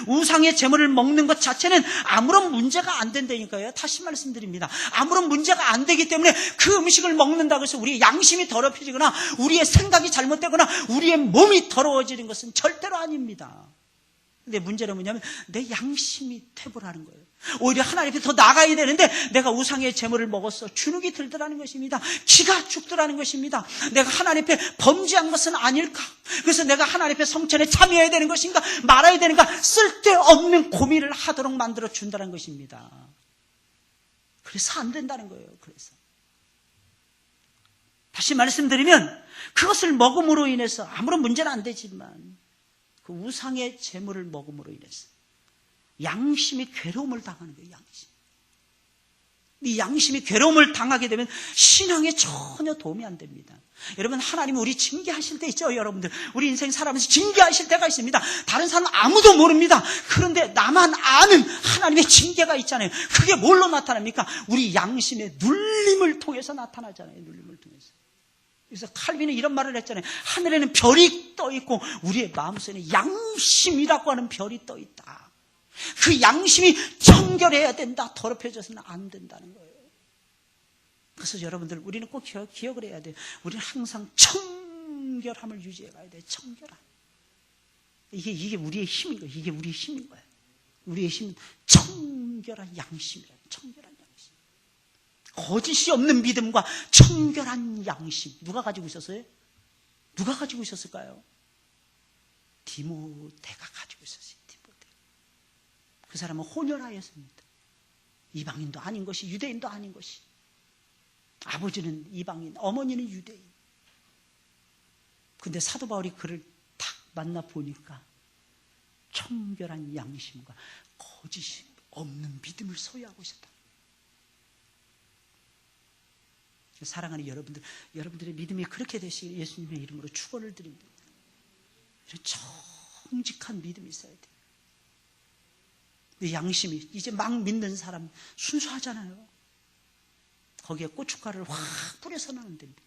우상의 제물을 먹는 것 자체는 아무런 문제가 안 된다니까요. 다시 말씀드립니다. 아무런 문제가 안 되기 때문에 그 음식을 먹는다고 해서 우리의 양심이 더럽혀지거나 우리의 생각이 잘못되거나 우리의 몸이 더러워지는 것은 절대로 아닙니다. 근데 문제는 뭐냐면 내 양심이 퇴보라는 거예요. 오히려 하나님 앞에 더 나가야 되는데 내가 우상의 제물을 먹었어. 주눅이 들더라는 것입니다. 기가 죽더라는 것입니다. 내가 하나님 앞에 범죄한 것은 아닐까? 그래서 내가 하나님 앞에 성천에 참여해야 되는 것인가 말아야 되는가 쓸데없는 고민을 하도록 만들어 준다는 것입니다. 그래서 안 된다는 거예요. 그래서 다시 말씀드리면 그것을 먹음으로 인해서 아무런 문제는 안 되지만 그 우상의 제물을 먹음으로 인해서 양심이 괴로움을 당하는 거예요. 이 양심이 괴로움을 당하게 되면 신앙에 전혀 도움이 안 됩니다. 여러분, 하나님은 우리 징계하실 때 있죠. 여러분들 우리 인생 살아가면서 징계하실 때가 있습니다. 다른 사람은 아무도 모릅니다. 그런데 나만 아는 하나님의 징계가 있잖아요. 그게 뭘로 나타납니까? 우리 양심의 눌림을 통해서 나타나잖아요. 눌림을 통해서. 그래서 칼빈은 이런 말을 했잖아요. 하늘에는 별이 떠 있고 우리의 마음속에는 양심이라고 하는 별이 떠 있다. 그 양심이 청결해야 된다. 더럽혀져서는 안 된다는 거예요. 그래서 여러분들 우리는 꼭 기억을 해야 돼요. 우리는 항상 청결함을 유지해 가야 돼요. 청결함. 이게 우리의 힘인 거예요. 이게 우리의 힘인 거예요. 우리의 힘은 청결한 양심이라는 청결한 양심. 거짓이 없는 믿음과 청결한 양심. 누가 가지고 있었어요? 누가 가지고 있었을까요? 디모데가 가지고 있었어요. 디모데. 그 사람은 혼혈하였습니다. 이방인도 아닌 것이, 유대인도 아닌 것이. 아버지는 이방인, 어머니는 유대인. 근데 사도 바울이 그를 딱 만나 보니까 청결한 양심과 거짓이 없는 믿음을 소유하고 있었다. 사랑하는 여러분들, 여러분들의 믿음이 그렇게 되시길 예수님의 이름으로 축원을 드립니다. 이런 정직한 믿음이 있어야 돼요. 양심이 이제 막 믿는 사람 순수하잖아요. 거기에 고춧가루를 확 뿌려서는 안 됩니다.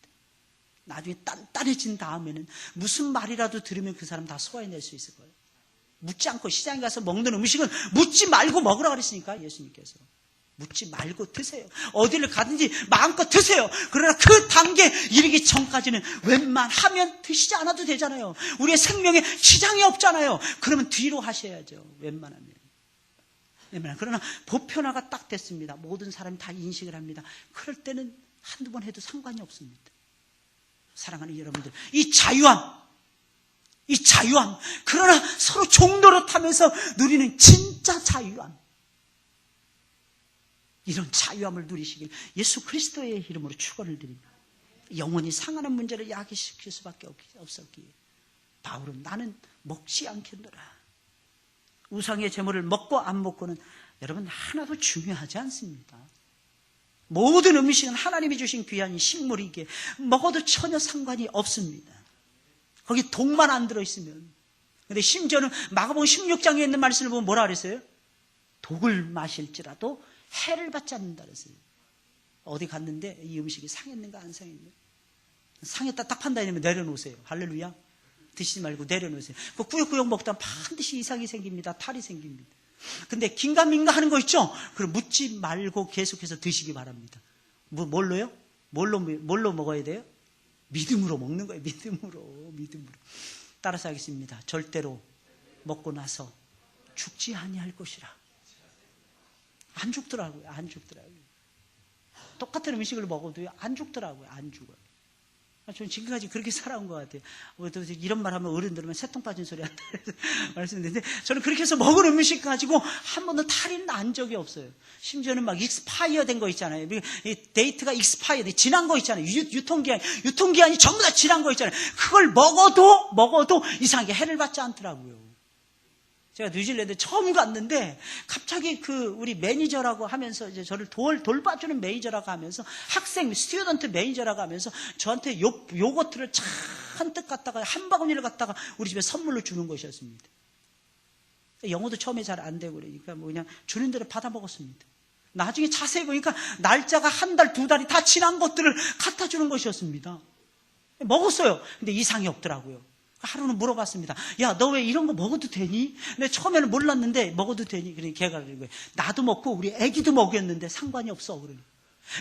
나중에 단단해진 다음에는 무슨 말이라도 들으면 그 사람 다 소화해낼 수 있을 거예요. 묻지 않고 시장에 가서 먹는 음식은 묻지 말고 먹으라 그랬으니까 예수님께서. 묻지 말고 드세요. 어디를 가든지 마음껏 드세요. 그러나 그 단계에 이르기 전까지는 웬만하면 드시지 않아도 되잖아요. 우리의 생명에 지장이 없잖아요. 그러면 뒤로 하셔야죠. 웬만하면. 그러나 보편화가 딱 됐습니다. 모든 사람이 다 인식을 합니다. 그럴 때는 한두 번 해도 상관이 없습니다. 사랑하는 여러분들, 이 자유함, 그러나 서로 종노릇하면서 누리는 진짜 자유함, 이런 자유함을 누리시길 예수 그리스도의 이름으로 축원을 드립니다. 영원히 상하는 문제를 야기시킬 수밖에 없었기에 바울은 나는 먹지 않겠노라. 우상의 제물을 먹고 안 먹고는 여러분 하나도 중요하지 않습니다. 모든 음식은 하나님이 주신 귀한 식물이기에 먹어도 전혀 상관이 없습니다. 거기 독만 안 들어있으면. 근데 심지어는 마가복음 16장에 있는 말씀을 보면 뭐라 그랬어요? 독을 마실지라도 해를 받지 않는다 그랬어요. 어디 갔는데 이 음식이 상했는가 안 상했는가? 상했다 딱 판단하면 내려놓으세요. 할렐루야. 드시지 말고 내려놓으세요. 그 꾸역꾸역 먹다 반드시 이상이 생깁니다. 탈이 생깁니다. 근데 긴가민가 하는 거 있죠? 그럼 묻지 말고 계속해서 드시기 바랍니다. 뭘로요? 뭘로 먹어야 돼요? 믿음으로 먹는 거예요. 믿음으로. 따라서 하겠습니다. 절대로 먹고 나서 죽지 아니할 것이라. 안 죽더라고요. 똑같은 음식을 먹어도요, 안 죽더라고요. 안 죽어요. 저는 지금까지 그렇게 살아온 것 같아요. 이런 말 하면 어른 들으면 새똥 빠진 소리 한다 말씀드리는데, 저는 그렇게 해서 먹은 음식 가지고 한 번도 탈이 난 적이 없어요. 심지어는 막 익스파이어 된 거 있잖아요. 데이트가 익스파이어, 지난 거 있잖아요. 유통기한이 전부 다 지난 거 있잖아요. 그걸 먹어도 이상하게 해를 받지 않더라고요. 제가 뉴질랜드 처음 갔는데 갑자기 우리 매니저라고 하면서 이제 저를 돌봐주는 매니저라고 하면서 스튜던트 매니저라고 하면서 저한테 요거트를 잔뜩 갖다가 한 바구니를 갖다가 우리 집에 선물로 주는 것이었습니다. 영어도 처음에 잘 안 되고 그러니까 그냥 주는 대로 받아 먹었습니다. 나중에 자세히 보니까 날짜가 한 달, 두 달이 다 지난 것들을 갖다 주는 것이었습니다. 먹었어요. 근데 이상이 없더라고요. 하루는 물어봤습니다. 야, 너 왜 이런 거 먹어도 되니? 근데 처음에는 몰랐는데 먹어도 되니? 그러니 걔가 그러는 거예요. 나도 먹고 우리 애기도 먹였는데 상관이 없어. 그러니.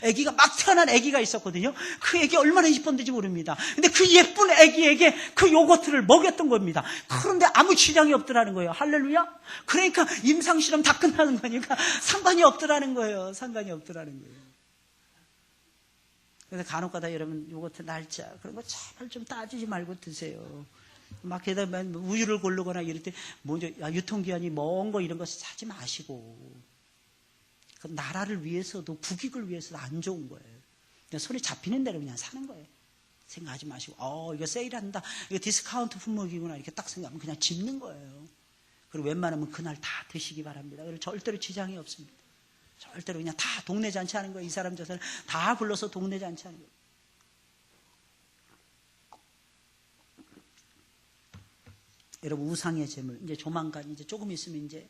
애기가 막 태어난 애기가 있었거든요. 그 애기 얼마나 이뻤는지 모릅니다. 근데 그 예쁜 애기에게 그 요거트를 먹였던 겁니다. 그런데 아무 지장이 없더라는 거예요. 할렐루야? 그러니까 임상실험 다 끝나는 거니까 상관이 없더라는 거예요. 상관이 없더라는 거예요. 그래서 간혹가다 여러분 요거트 날짜 그런 거 제발 좀 따지지 말고 드세요. 막 게다가 우유를 고르거나 이럴 때 먼저 유통기한이 먼 거 이런 거 사지 마시고, 그 나라를 위해서도 국익을 위해서도 안 좋은 거예요. 그냥 손에 잡히는 대로 그냥 사는 거예요. 생각하지 마시고 이거 세일한다, 이거 디스카운트 품목이구나 이렇게 딱 생각하면 그냥 집는 거예요. 그리고 웬만하면 그날 다 드시기 바랍니다. 그리고 절대로 지장이 없습니다. 절대로 그냥 다 동네 잔치 하는 거예요. 이 사람 저 사람 다 불러서 동네 잔치 하는 거예요. 여러분, 우상의 재물, 이제 조만간 이제 조금 있으면 이제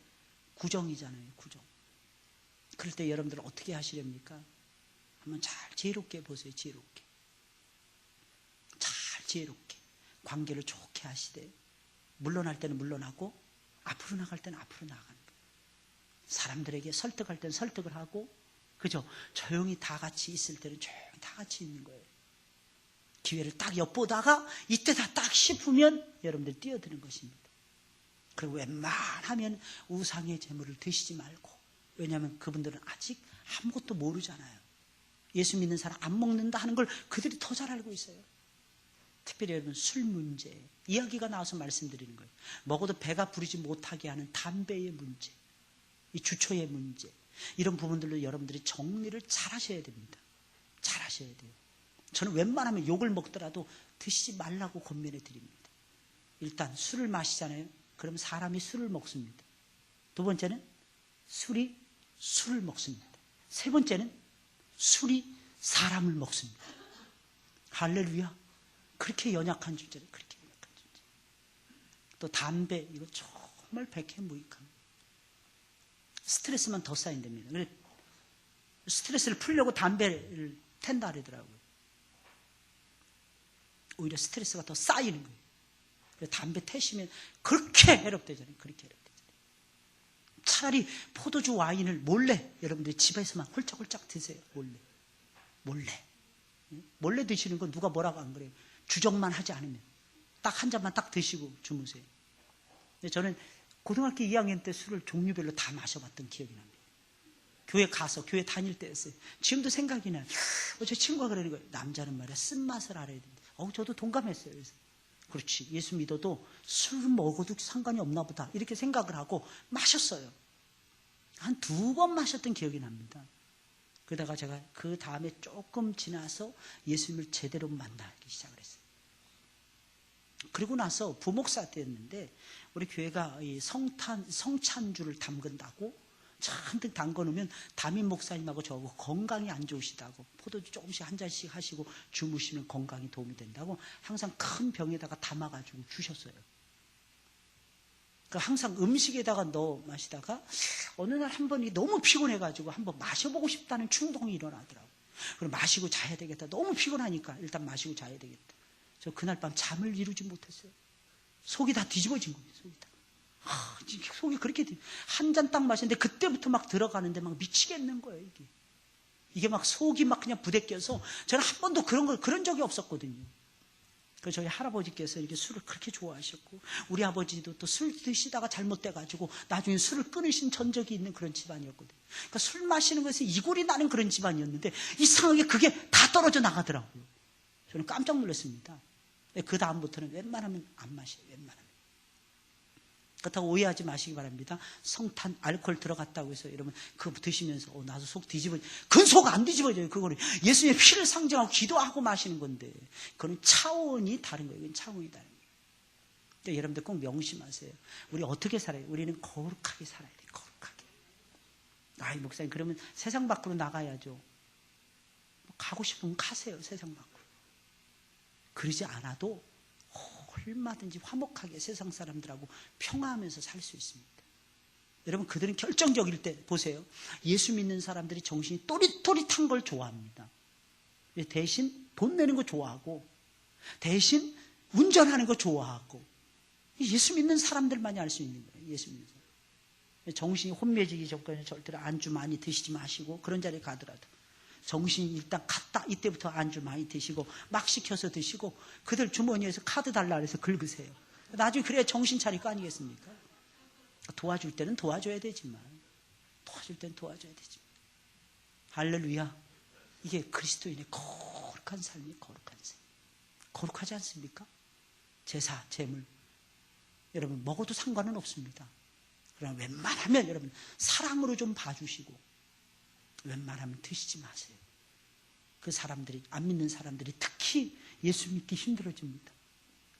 구정이잖아요. 구정. 그럴 때 여러분들 어떻게 하시렵니까? 한번 잘 지혜롭게 보세요. 지혜롭게. 잘 지혜롭게. 관계를 좋게 하시되, 물러날 때는 물러나고 앞으로 나갈 때는 앞으로 나가는 거예요. 사람들에게 설득할 때는 설득을 하고, 그죠? 조용히 다 같이 있을 때는 조용히 다 같이 있는 거예요. 기회를 딱 엿보다가 이때다 딱 싶으면 여러분들 뛰어드는 것입니다. 그리고 웬만하면 우상의 재물을 드시지 말고, 왜냐하면 그분들은 아직 아무것도 모르잖아요. 예수 믿는 사람 안 먹는다 하는 걸 그들이 더 잘 알고 있어요. 특별히 여러분, 술 문제 이야기가 나와서 말씀드리는 거예요. 먹어도 배가 부르지 못하게 하는 담배의 문제, 이 주초의 문제, 이런 부분들로 여러분들이 정리를 잘 하셔야 됩니다. 잘 하셔야 돼요. 저는 웬만하면 욕을 먹더라도 드시지 말라고 권면해 드립니다. 일단 술을 마시잖아요. 그럼 사람이 술을 먹습니다. 두 번째는 술이 술을 먹습니다. 세 번째는 술이 사람을 먹습니다. 할렐루야. 그렇게 연약한 존재를, 그렇게 연약한 존재. 또 담배, 이거 정말 백해무익합니다. 스트레스만 더 쌓인답니다. 그래서 스트레스를 풀려고 담배를 텐다 그러더라고요. 오히려 스트레스가 더 쌓이는 거예요. 그래서 담배 태시면 그렇게 해롭되잖아요. 그렇게 해롭되잖아요. 차라리 포도주 와인을 몰래 여러분들이 집에서만 홀짝홀짝 드세요. 몰래 드시는 건 누가 뭐라고 안 그래요. 주정만 하지 않으면 딱 한 잔만 딱 드시고 주무세요. 근데 저는 고등학교 2학년 때 술을 종류별로 다 마셔봤던 기억이 납니다. 교회 가서 교회 다닐 때였어요. 지금도 생각이 나요. 제 친구가 그러는 거예요. 남자는 말이야 쓴맛을 알아야 된다. 저도 동감했어요. 그래서 그렇지, 예수 믿어도 술 먹어도 상관이 없나 보다 이렇게 생각을 하고 마셨어요. 한 2번 마셨던 기억이 납니다. 그러다가 제가 그 다음에 조금 지나서 예수님을 제대로 만나기 시작을 했어요. 그리고 나서 부목사 때였는데 우리 교회가 이 성찬주를 담근다고 잔뜩 담궈놓으면 담임 목사님하고 저하고 건강이 안 좋으시다고, 포도주 조금씩 한 잔씩 하시고 주무시면 건강이 도움이 된다고 항상 큰 병에다가 담아가지고 주셨어요. 그러니까 항상 음식에다가 넣어 마시다가 어느 날 한 번이 너무 피곤해가지고 한번 마셔보고 싶다는 충동이 일어나더라고요. 그럼 마시고 자야 되겠다. 너무 피곤하니까 일단 마시고 자야 되겠다. 저 그날 밤 잠을 이루지 못했어요. 속이 다 뒤집어진 거예요. 속이 그렇게 한 잔 딱 마셨는데 그때부터 막 들어가는데 막 미치겠는 거예요. 이게 막 속이 막 그냥 부대껴서 저는 한 번도 그런 적이 없었거든요. 그 저희 할아버지께서 이렇게 술을 그렇게 좋아하셨고 우리 아버지도 또 술 드시다가 잘못돼가지고 나중에 술을 끊으신 전적이 있는 그런 집안이었거든요. 그러니까 술 마시는 것에 이골이 나는 그런 집안이었는데 이상하게 그게 다 떨어져 나가더라고요. 저는 깜짝 놀랐습니다. 그 다음부터는 웬만하면 안 마셔요. 웬만하면. 그렇다고 오해하지 마시기 바랍니다. 성탄, 알코올 들어갔다고 해서 여러분 그거 드시면서 나도 속 뒤집어져. 그건 속 안 뒤집어져요. 그거는 예수님의 피를 상징하고 기도하고 마시는 건데 그건 차원이 다른 거예요. 그건 차원이 다른 거예요. 여러분들 꼭 명심하세요. 우리 어떻게 살아요? 우리는 거룩하게 살아야 돼요. 거룩하게. 아이 목사님 그러면 세상 밖으로 나가야죠. 가고 싶으면 가세요. 세상 밖으로. 그러지 않아도 얼마든지 화목하게 세상 사람들하고 평화하면서 살 수 있습니다. 여러분 그들은 결정적일 때 보세요. 예수 믿는 사람들이 정신이 또릿또릿한 걸 좋아합니다. 대신 돈 내는 거 좋아하고 대신 운전하는 거 좋아하고 예수 믿는 사람들만이 알 수 있는 거예요. 예수 믿는 사람. 정신이 혼미해지기 전까지 절대로 안주 많이 드시지 마시고 그런 자리에 가더라도 정신이 일단 갔다 이때부터 안주 많이 드시고 막 시켜서 드시고 그들 주머니에서 카드 달라 그래서 긁으세요. 나중에 그래야 정신 차릴 거 아니겠습니까? 도와줄 때는 도와줘야 되지만 도와줄 때는 도와줘야 되지만 할렐루야. 이게 그리스도인의 거룩한 삶이에요. 거룩한 삶. 거룩하지 않습니까? 제사, 제물 여러분 먹어도 상관은 없습니다. 그러나 웬만하면 여러분 사랑으로 좀 봐주시고 웬만하면 드시지 마세요. 그 사람들이 안 믿는 사람들이 특히 예수 믿기 힘들어집니다.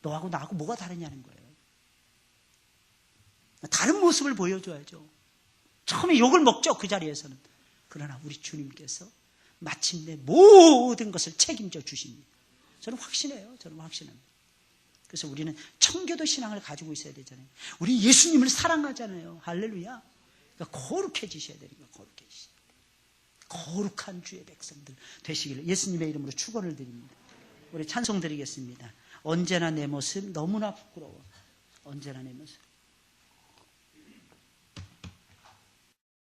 너하고 나하고 뭐가 다르냐는 거예요. 다른 모습을 보여줘야죠. 처음에 욕을 먹죠. 그 자리에서는. 그러나 우리 주님께서 마침내 모든 것을 책임져 주십니다. 저는 확신해요. 저는 확신합니다. 그래서 우리는 청교도 신앙을 가지고 있어야 되잖아요. 우리 예수님을 사랑하잖아요. 할렐루야. 그러니까 거룩해지셔야 되는 거예요. 거룩해지셔야 돼요. 거룩한 주의 백성들 되시기를 예수님의 이름으로 축원을 드립니다. 우리 찬송 드리겠습니다. 언제나 내 모습 너무나 부끄러워. 언제나 내 모습.